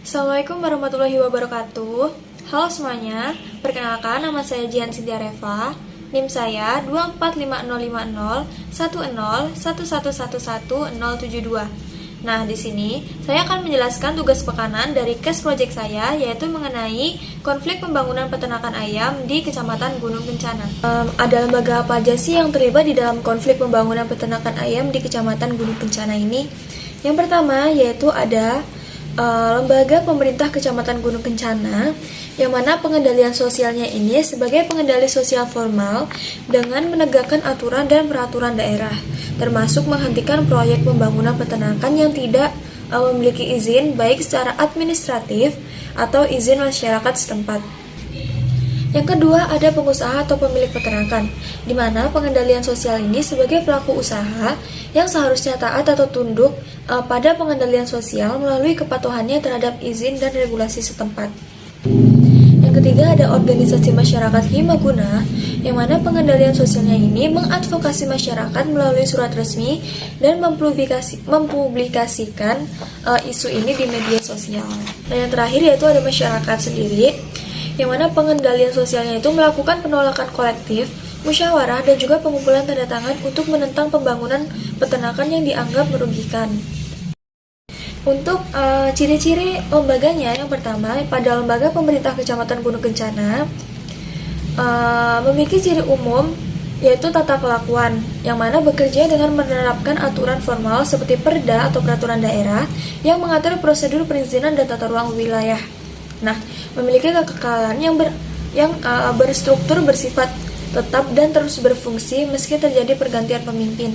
Assalamualaikum warahmatullahi wabarakatuh. Halo semuanya, perkenalkan nama saya Jihan Cynthia Reva. NIM saya 24505010111111072. Nah, di sini saya akan menjelaskan tugas pekanan dari case project saya, yaitu mengenai konflik pembangunan peternakan ayam di Kecamatan Gunung Kencana. Ada lembaga apa aja sih yang terlibat di dalam konflik pembangunan peternakan ayam di Kecamatan Gunung Kencana ini? Yang pertama yaitu ada lembaga pemerintah Kecamatan Gunung Kencana, yang mana pengendalian sosialnya ini sebagai pengendali sosial formal dengan menegakkan aturan dan peraturan daerah, termasuk menghentikan proyek pembangunan peternakan yang tidak memiliki izin baik secara administratif atau izin masyarakat setempat. Yang kedua, ada pengusaha atau pemilik peternakan, di mana pengendalian sosial ini sebagai pelaku usaha yang seharusnya taat atau tunduk pada pengendalian sosial melalui kepatuhannya terhadap izin dan regulasi setempat. Yang ketiga, ada organisasi masyarakat Himaguna, yang mana pengendalian sosialnya ini mengadvokasi masyarakat melalui surat resmi dan mempublikasikan isu ini di media sosial. Nah, yang terakhir yaitu ada masyarakat sendiri, yang mana pengendalian sosialnya itu melakukan penolakan kolektif, musyawarah, dan juga pengumpulan tanda tangan untuk menentang pembangunan peternakan yang dianggap merugikan. Untuk ciri-ciri lembaganya, yang pertama, pada lembaga pemerintah Kecamatan Gunung Kencana memiliki ciri umum yaitu tata kelakuan, yang mana bekerja dengan menerapkan aturan formal seperti perda atau peraturan daerah yang mengatur prosedur perizinan dan tata ruang wilayah. Nah, memiliki kekekalan yang berstruktur bersifat tetap dan terus berfungsi meski terjadi pergantian pemimpin.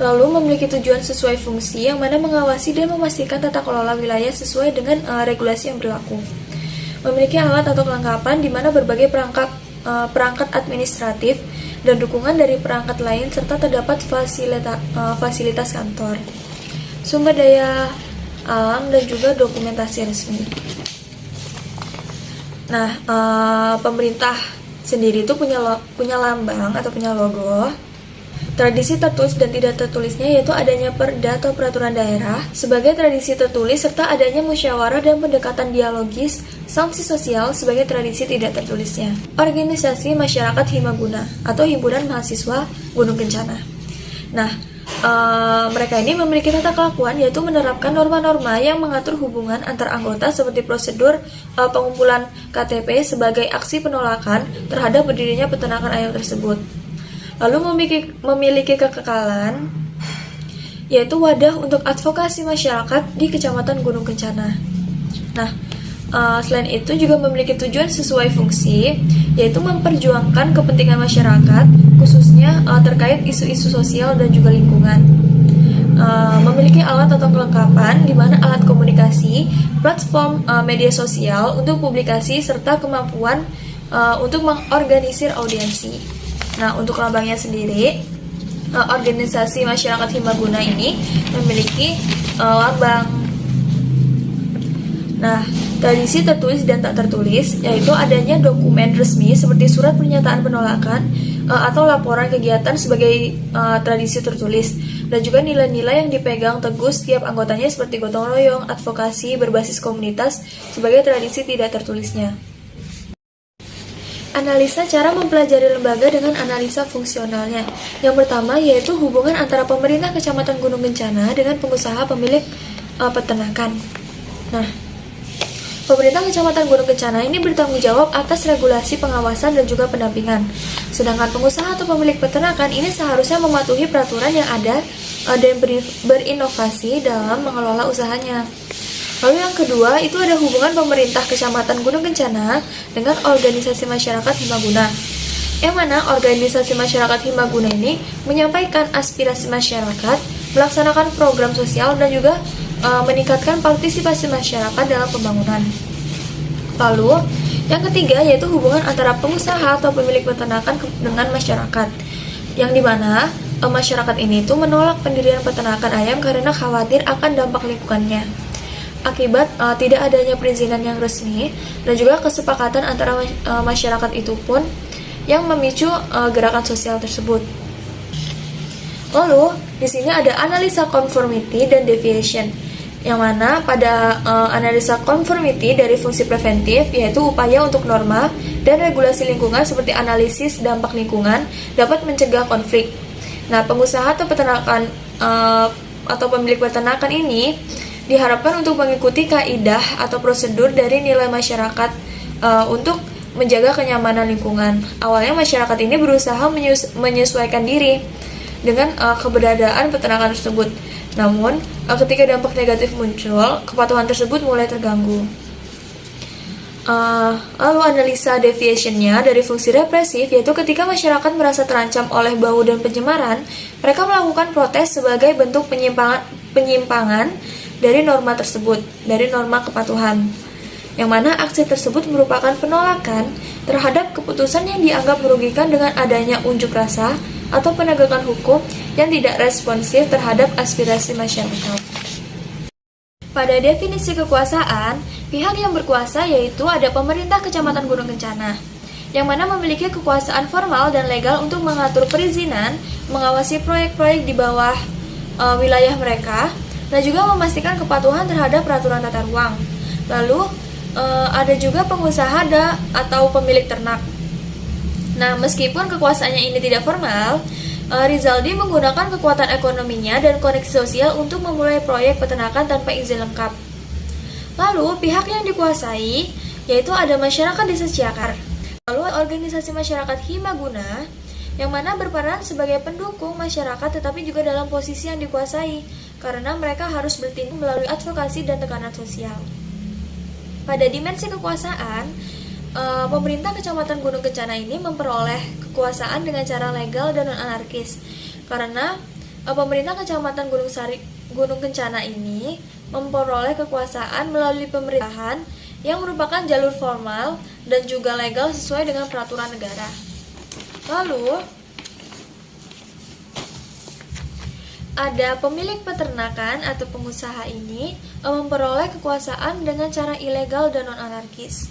Lalu memiliki tujuan sesuai fungsi, yang mana mengawasi dan memastikan tata kelola wilayah sesuai dengan regulasi yang berlaku. Memiliki alat atau kelengkapan di mana berbagai perangkat administratif dan dukungan dari perangkat lain, serta terdapat fasilitas kantor, sumber daya alam, dan juga dokumentasi resmi. Nah, pemerintah sendiri itu punya lambang atau punya logo. Tradisi tertulis dan tidak tertulisnya yaitu adanya perda atau peraturan daerah sebagai tradisi tertulis, serta adanya musyawarah dan pendekatan dialogis sanksi sosial sebagai tradisi tidak tertulisnya. Organisasi Masyarakat Himaguna atau Himpunan Mahasiswa Gunung Kencana. Nah, mereka ini memiliki tata kelakuan yaitu menerapkan norma-norma yang mengatur hubungan antar anggota seperti prosedur pengumpulan KTP sebagai aksi penolakan terhadap berdirinya peternakan ayam tersebut. Lalu memiliki kekekalan yaitu wadah untuk advokasi masyarakat di Kecamatan Gunung Kencana. Nah, selain itu juga memiliki tujuan sesuai fungsi, yaitu memperjuangkan kepentingan masyarakat, khususnya terkait isu-isu sosial dan juga lingkungan. Memiliki alat atau kelengkapan, di mana alat komunikasi, platform media sosial untuk publikasi, serta kemampuan untuk mengorganisir audiensi. Nah, untuk lambangnya sendiri, organisasi masyarakat Himaguna ini memiliki lambang. Nah, tradisi tertulis dan tak tertulis yaitu adanya dokumen resmi seperti surat pernyataan penolakan atau laporan kegiatan sebagai tradisi tertulis, dan juga nilai-nilai yang dipegang teguh setiap anggotanya seperti gotong royong, advokasi, berbasis komunitas sebagai tradisi tidak tertulisnya. Analisa cara mempelajari lembaga dengan analisa fungsionalnya. Yang pertama yaitu hubungan antara pemerintah Kecamatan Gunung Kencana dengan pengusaha pemilik peternakan. Nah, pemerintah Kecamatan Gunung Kencana ini bertanggung jawab atas regulasi pengawasan dan juga pendampingan. Sedangkan pengusaha atau pemilik peternakan ini seharusnya mematuhi peraturan yang ada dan berinovasi dalam mengelola usahanya. Lalu yang kedua itu ada hubungan pemerintah Kecamatan Gunung Kencana dengan organisasi masyarakat Himaguna, yang mana organisasi masyarakat Himaguna ini menyampaikan aspirasi masyarakat, melaksanakan program sosial, dan juga meningkatkan partisipasi masyarakat dalam pembangunan. Lalu yang ketiga yaitu hubungan antara pengusaha atau pemilik peternakan dengan masyarakat, yang dimana masyarakat ini tuh menolak pendirian peternakan ayam karena khawatir akan dampak lingkungannya akibat tidak adanya perizinan yang resmi, dan juga kesepakatan antara masyarakat itu pun yang memicu gerakan sosial tersebut. Lalu di sini ada analisa conformity dan deviation, yang mana pada analisa conformity dari fungsi preventif, yaitu upaya untuk norma dan regulasi lingkungan seperti analisis dampak lingkungan dapat mencegah konflik. Nah, pengusaha atau peternakan atau pemilik peternakan ini diharapkan untuk mengikuti kaidah atau prosedur dari nilai masyarakat untuk menjaga kenyamanan lingkungan. Awalnya masyarakat ini berusaha menyesuaikan diri dengan keberadaan peternakan tersebut. Namun, ketika dampak negatif muncul, kepatuhan tersebut mulai terganggu. Lalu analisa deviation-nya dari fungsi represif, yaitu ketika masyarakat merasa terancam oleh bau dan pencemaran, mereka melakukan protes sebagai bentuk penyimpangan dari norma tersebut, dari norma kepatuhan. Yang mana aksi tersebut merupakan penolakan terhadap keputusan yang dianggap merugikan dengan adanya unjuk rasa atau penegakan hukum yang tidak responsif terhadap aspirasi masyarakat. Pada definisi kekuasaan, pihak yang berkuasa yaitu ada pemerintah Kecamatan Gunung Kencana, yang mana memiliki kekuasaan formal dan legal untuk mengatur perizinan, mengawasi proyek-proyek di bawah wilayah mereka, dan juga memastikan kepatuhan terhadap peraturan tata ruang. Lalu, ada juga pengusaha atau pemilik ternak. Nah, meskipun kekuasaannya ini tidak formal, Rizaldi menggunakan kekuatan ekonominya dan koneksi sosial untuk memulai proyek peternakan tanpa izin lengkap. Lalu, pihak yang dikuasai yaitu ada masyarakat desa Ciakar. Lalu, organisasi masyarakat Himaguna yang mana berperan sebagai pendukung masyarakat tetapi juga dalam posisi yang dikuasai karena mereka harus bertindak melalui advokasi dan tekanan sosial. Pada dimensi kekuasaan, pemerintah Kecamatan Gunung Kencana ini memperoleh kekuasaan dengan cara legal dan non-anarkis karena pemerintah Kecamatan Gunung Kencana ini memperoleh kekuasaan melalui pemerintahan yang merupakan jalur formal dan juga legal sesuai dengan peraturan negara. Lalu, ada pemilik peternakan atau pengusaha ini memperoleh kekuasaan dengan cara ilegal dan non-anarkis.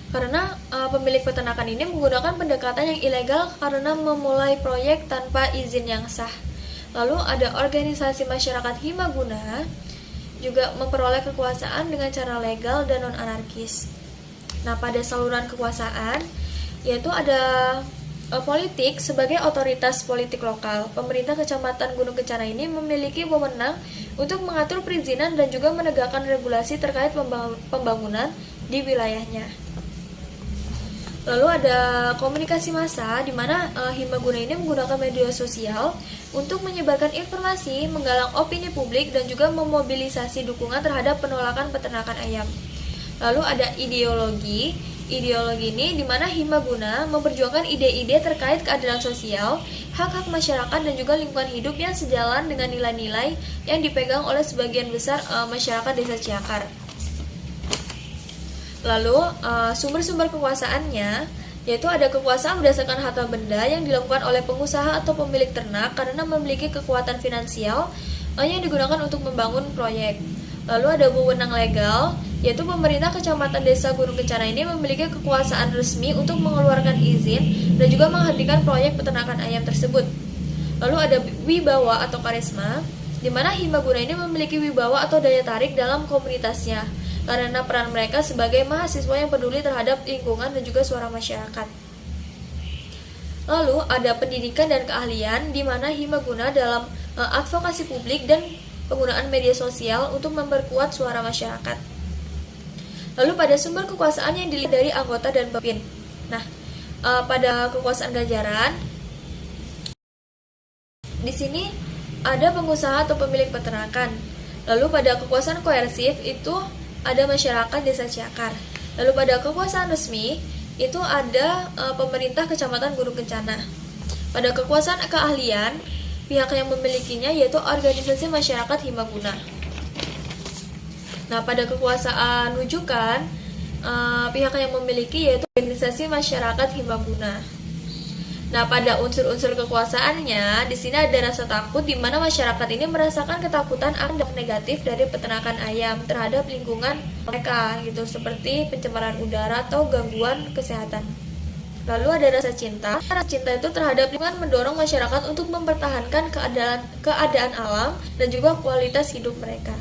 Karena pemilik peternakan ini menggunakan pendekatan yang ilegal karena memulai proyek tanpa izin yang sah. Lalu ada organisasi masyarakat Himaguna juga memperoleh kekuasaan dengan cara legal dan non-anarkis. Nah, pada saluran kekuasaan yaitu ada politik sebagai otoritas politik lokal. Pemerintah Kecamatan Gunung Kencana ini memiliki wewenang untuk mengatur perizinan dan juga menegakkan regulasi terkait pembangunan di wilayahnya. Lalu ada komunikasi massa di mana Himaguna ini menggunakan media sosial untuk menyebarkan informasi, menggalang opini publik dan juga memobilisasi dukungan terhadap penolakan peternakan ayam. Lalu ada ideologi. Ideologi ini di mana Himaguna memperjuangkan ide-ide terkait keadilan sosial, hak-hak masyarakat dan juga lingkungan hidup yang sejalan dengan nilai-nilai yang dipegang oleh sebagian besar masyarakat desa Ciakar. Lalu, sumber-sumber kekuasaannya, yaitu ada kekuasaan berdasarkan harta benda yang dilakukan oleh pengusaha atau pemilik ternak karena memiliki kekuatan finansial yang digunakan untuk membangun proyek. Lalu ada wewenang legal, yaitu pemerintah Kecamatan Desa Gunung Kencana ini memiliki kekuasaan resmi untuk mengeluarkan izin dan juga menghentikan proyek peternakan ayam tersebut. Lalu ada wibawa atau karisma, di mana Himaguna ini memiliki wibawa atau daya tarik dalam komunitasnya karena peran mereka sebagai mahasiswa yang peduli terhadap lingkungan dan juga suara masyarakat. Lalu ada pendidikan dan keahlian di mana Himaguna dalam advokasi publik dan penggunaan media sosial untuk memperkuat suara masyarakat. Lalu pada sumber kekuasaan yang dilihat dari anggota dan pemimpin. Nah, pada kekuasaan ganjaran, di sini ada pengusaha atau pemilik peternakan. Lalu pada kekuasaan koersif itu ada masyarakat desa Ciakar. Lalu pada kekuasaan resmi itu ada pemerintah Kecamatan Gunung Kencana. Pada kekuasaan keahlian, pihak yang memilikinya yaitu organisasi masyarakat Himaguna. Nah, pada kekuasaan rujukan, pihak yang memiliki yaitu organisasi masyarakat Himaguna. Nah, pada unsur-unsur kekuasaannya, di sini ada rasa takut di mana masyarakat ini merasakan ketakutan akan dampak negatif dari peternakan ayam terhadap lingkungan mereka, gitu, seperti pencemaran udara atau gangguan kesehatan. Lalu ada rasa cinta. Rasa cinta itu terhadap lingkungan mendorong masyarakat untuk mempertahankan keadaan alam dan juga kualitas hidup mereka.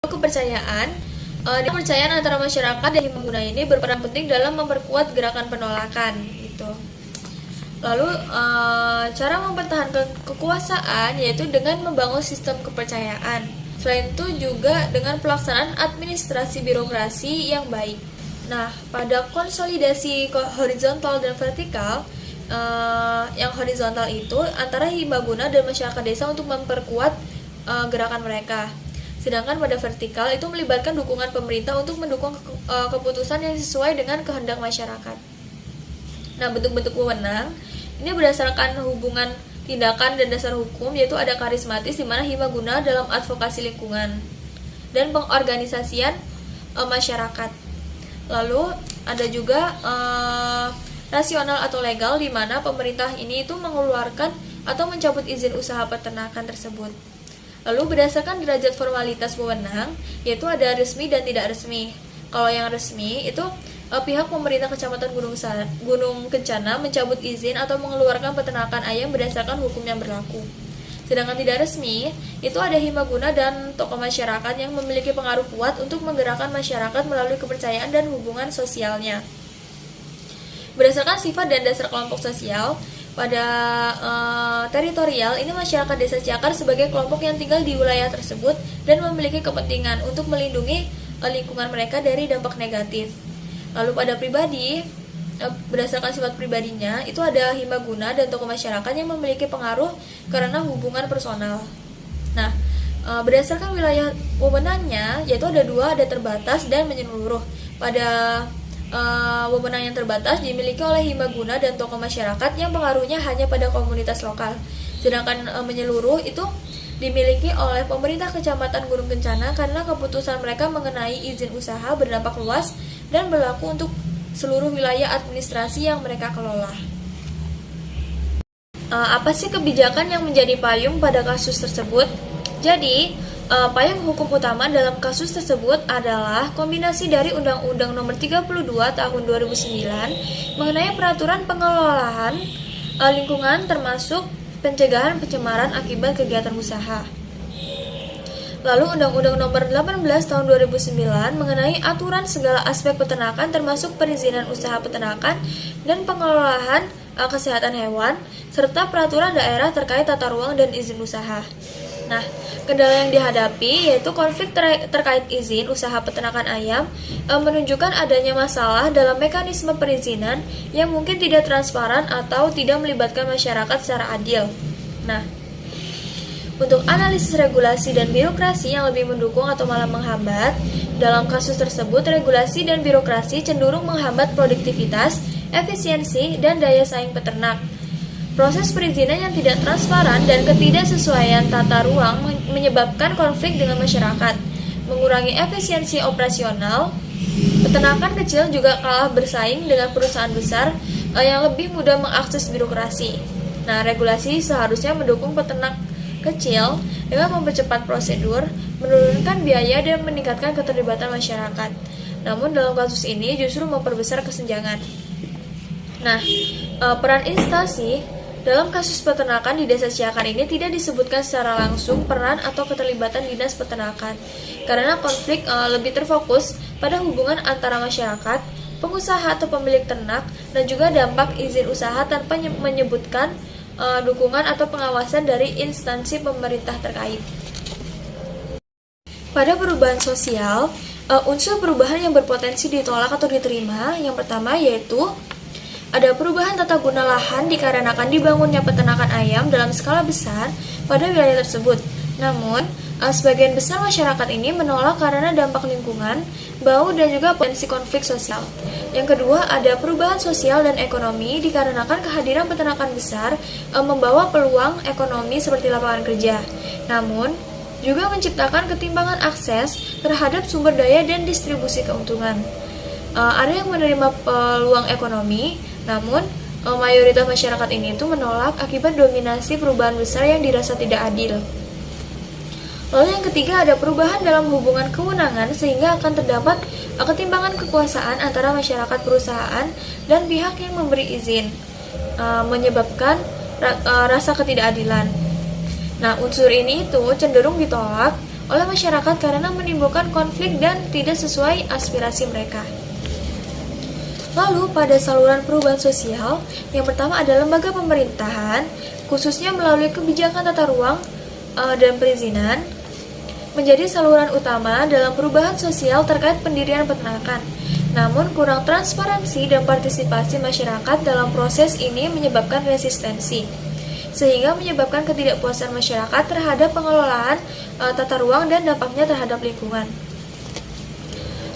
Kepercayaan. Kepercayaan antara masyarakat dan himpun ini berperan penting dalam memperkuat gerakan penolakan gitu. Lalu cara mempertahankan kekuasaan yaitu dengan membangun sistem kepercayaan. Selain itu juga dengan pelaksanaan administrasi birokrasi yang baik. Nah, pada konsolidasi horizontal dan vertikal, yang horizontal itu antara himbaguna dan masyarakat desa untuk memperkuat gerakan mereka. Sedangkan pada vertikal itu melibatkan dukungan pemerintah untuk mendukung keputusan yang sesuai dengan kehendak masyarakat. Nah, bentuk-bentuk wewenang ini berdasarkan hubungan tindakan dan dasar hukum, yaitu ada karismatis di mana himbaguna dalam advokasi lingkungan dan pengorganisasian masyarakat. Lalu ada juga rasional atau legal di mana pemerintah ini itu mengeluarkan atau mencabut izin usaha peternakan tersebut. Lalu berdasarkan derajat formalitas wewenang, yaitu ada resmi dan tidak resmi. Kalau yang resmi itu pihak pemerintah Kecamatan Gunung Kencana mencabut izin atau mengeluarkan peternakan ayam berdasarkan hukum yang berlaku. Sedangkan tidak resmi, itu ada himbaguna dan tokoh masyarakat yang memiliki pengaruh kuat untuk menggerakkan masyarakat melalui kepercayaan dan hubungan sosialnya. Berdasarkan sifat dan dasar kelompok sosial, pada teritorial ini masyarakat desa Ciakar sebagai kelompok yang tinggal di wilayah tersebut dan memiliki kepentingan untuk melindungi lingkungan mereka dari dampak negatif. Lalu pada pribadi, berdasarkan sifat pribadinya, itu ada himbaguna dan tokoh masyarakat yang memiliki pengaruh karena hubungan personal. Nah, berdasarkan wilayah wewenangnya, yaitu ada dua, ada terbatas dan menyeluruh. Pada wewenang yang terbatas dimiliki oleh himbaguna dan tokoh masyarakat yang pengaruhnya hanya pada komunitas lokal. Sedangkan menyeluruh itu dimiliki oleh pemerintah Kecamatan Gunung Kencana karena keputusan mereka mengenai izin usaha berdampak luas dan berlaku untuk seluruh wilayah administrasi yang mereka kelola. Apa sih kebijakan yang menjadi payung pada kasus tersebut? Jadi, payung hukum utama dalam kasus tersebut adalah kombinasi dari Undang-Undang Nomor 32 Tahun 2009 mengenai peraturan pengelolaan lingkungan termasuk pencegahan pencemaran akibat kegiatan usaha. Lalu Undang-Undang Nomor 18 Tahun 2009 mengenai aturan segala aspek peternakan termasuk perizinan usaha peternakan dan pengelolaan kesehatan hewan serta peraturan daerah terkait tata ruang dan izin usaha. Nah, kendala yang dihadapi yaitu konflik terkait izin usaha peternakan ayam menunjukkan adanya masalah dalam mekanisme perizinan yang mungkin tidak transparan atau tidak melibatkan masyarakat secara adil. Nah, untuk analisis regulasi dan birokrasi yang lebih mendukung atau malah menghambat, dalam kasus tersebut regulasi dan birokrasi cenderung menghambat produktivitas, efisiensi, dan daya saing peternak. Proses perizinan yang tidak transparan dan ketidaksesuaian tata ruang menyebabkan konflik dengan masyarakat, mengurangi efisiensi operasional. Peternakan kecil juga kalah bersaing dengan perusahaan besar yang lebih mudah mengakses birokrasi. Nah, regulasi seharusnya mendukung peternak kecil dengan mempercepat prosedur, menurunkan biaya, dan meningkatkan keterlibatan masyarakat. Namun dalam kasus ini justru memperbesar kesenjangan. Nah, peran instansi dalam kasus peternakan di Desa Ciakar ini tidak disebutkan secara langsung peran atau keterlibatan dinas peternakan, karena konflik lebih terfokus pada hubungan antara masyarakat, pengusaha atau pemilik ternak, dan juga dampak izin usaha tanpa menyebutkan dukungan atau pengawasan dari instansi pemerintah terkait. Pada perubahan sosial, unsur perubahan yang berpotensi ditolak atau diterima, yang pertama yaitu ada perubahan tata guna lahan dikarenakan dibangunnya peternakan ayam dalam skala besar pada wilayah tersebut. Namun, sebagian besar masyarakat ini menolak karena dampak lingkungan, bau, dan juga potensi konflik sosial. Yang kedua, ada perubahan sosial dan ekonomi dikarenakan kehadiran peternakan besar membawa peluang ekonomi seperti lapangan kerja. Namun, juga menciptakan ketimpangan akses terhadap sumber daya dan distribusi keuntungan. Ada yang menerima peluang ekonomi, namun mayoritas masyarakat ini itu menolak akibat dominasi perubahan besar yang dirasa tidak adil. Lalu yang ketiga, ada perubahan dalam hubungan kewenangan sehingga akan terdapat ketimbangan kekuasaan antara masyarakat perusahaan dan pihak yang memberi izin, menyebabkan rasa ketidakadilan. Nah, unsur ini itu cenderung ditolak oleh masyarakat karena menimbulkan konflik dan tidak sesuai aspirasi mereka. Lalu, pada saluran perubahan sosial, yang pertama ada lembaga pemerintahan, khususnya melalui kebijakan tata ruang dan perizinan, menjadi saluran utama dalam perubahan sosial terkait pendirian peternakan. Namun, kurang transparansi dan partisipasi masyarakat dalam proses ini menyebabkan resistensi, sehingga menyebabkan ketidakpuasan masyarakat terhadap pengelolaan tata ruang dan dampaknya terhadap lingkungan.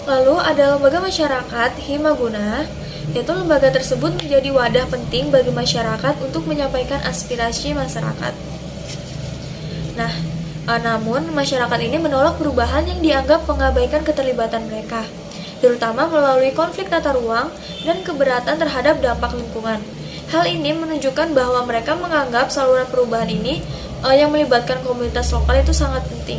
Lalu ada lembaga masyarakat Himaguna, yaitu lembaga tersebut menjadi wadah penting bagi masyarakat untuk menyampaikan aspirasi masyarakat. Nah, namun masyarakat ini menolak perubahan yang dianggap mengabaikan keterlibatan mereka, terutama melalui konflik tata ruang dan keberatan terhadap dampak lingkungan. Hal ini menunjukkan bahwa mereka menganggap saluran perubahan ini yang melibatkan komunitas lokal itu sangat penting.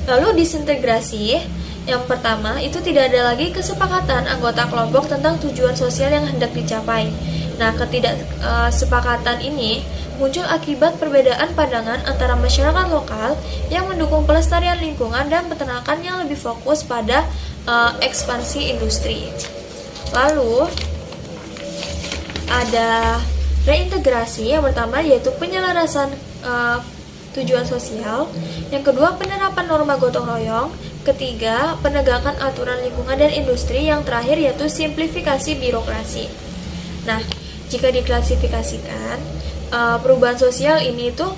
Lalu disintegrasi. Yang pertama, itu tidak ada lagi kesepakatan anggota kelompok tentang tujuan sosial yang hendak dicapai. Nah, ketidaksepakatan ini muncul akibat perbedaan pandangan antara masyarakat lokal yang mendukung pelestarian lingkungan dan peternakan yang lebih fokus pada ekspansi industri. Lalu, ada reintegrasi. Yang pertama yaitu penyelarasan tujuan sosial. Yang kedua, penerapan norma gotong royong. Ketiga, penegakan aturan lingkungan dan industri. Yang terakhir yaitu simplifikasi birokrasi. Nah, jika diklasifikasikan, perubahan sosial ini tuh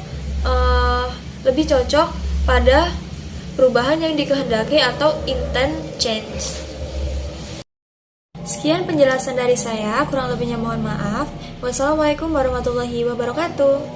lebih cocok pada perubahan yang dikehendaki atau intent change. Sekian penjelasan dari saya, kurang lebihnya mohon maaf. Wassalamualaikum warahmatullahi wabarakatuh.